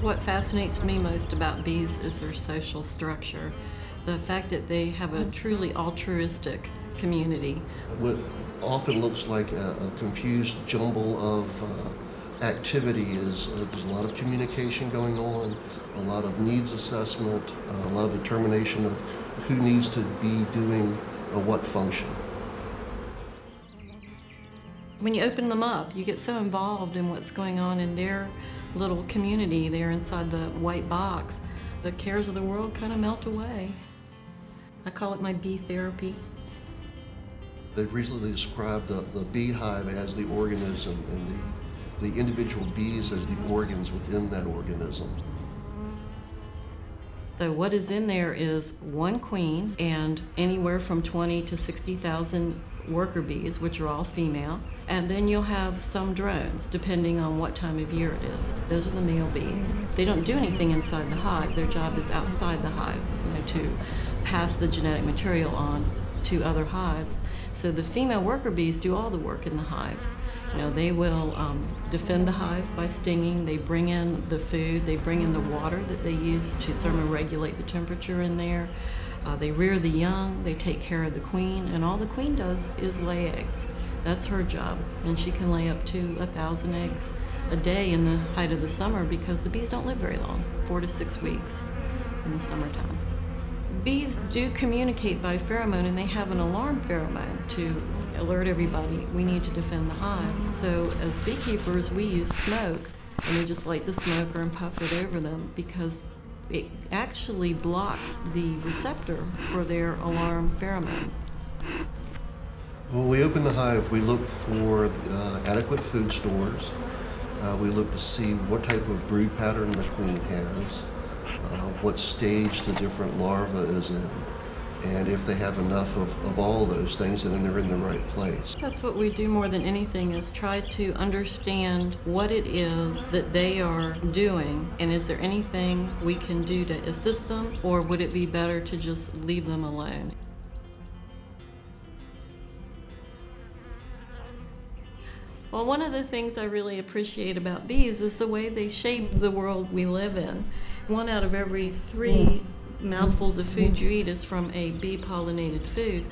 What fascinates me most about bees is their social structure. The fact that they have a truly altruistic community. What often looks like a confused jumble of activity is there's a lot of communication going on, a lot of needs assessment, a lot of determination of who needs to be doing what function. When you open them up, you get so involved in what's going on in their little community there inside the white box. The cares of the world kind of melt away. I call it my bee therapy. They've recently described the beehive as the organism and the individual bees as the organs within that organism. So what is in there is one queen and anywhere from 20 to 60,000 worker bees, which are all female, and then you'll have some drones, depending on what time of year it is. Those are the male bees. They don't do anything inside the hive. Their job is outside the hive, to pass the genetic material on to other hives. So the female worker bees do all the work in the hive. They will defend the hive by stinging. They bring in the food. They bring in the water that they use to thermoregulate the temperature in there. They rear the young. They take care of the queen, and all the queen does is lay eggs. That's her job, and she can lay up to 1,000 eggs a day in the height of the summer because the bees don't live very long, 4 to 6 weeks in the summertime. Bees do communicate by pheromone, and they have an alarm pheromone to alert everybody we need to defend the hive. So as beekeepers, we use smoke, and we just light the smoker and puff it over them because it actually blocks the receptor for their alarm pheromone. When we open the hive, we look for adequate food stores. We look to see what type of brood pattern the queen has, what stage the different larva is in, and if they have enough of all those things, then they're in the right place. That's what we do more than anything, is try to understand what it is that they are doing, and is there anything we can do to assist them, or would it be better to just leave them alone? Well, one of the things I really appreciate about bees is the way they shape the world we live in. 1 out of every 3 mouthfuls of food you eat is from a bee-pollinated food,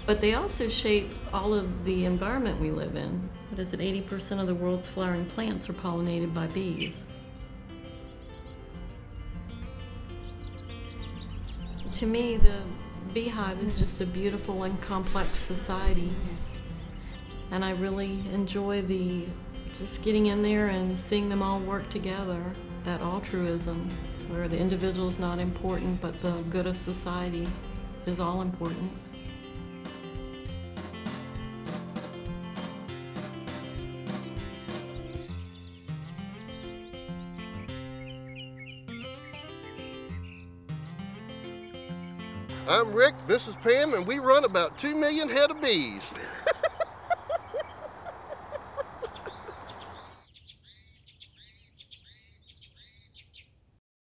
but they also shape all of the environment we live in. What is it, 80% of the world's flowering plants are pollinated by bees. To me, the beehive is just a beautiful and complex society. And I really enjoy just getting in there and seeing them all work together, that altruism, where the individual is not important, but the good of society is all important. I'm Rick, this is Pam, and we run about 2 million head of bees.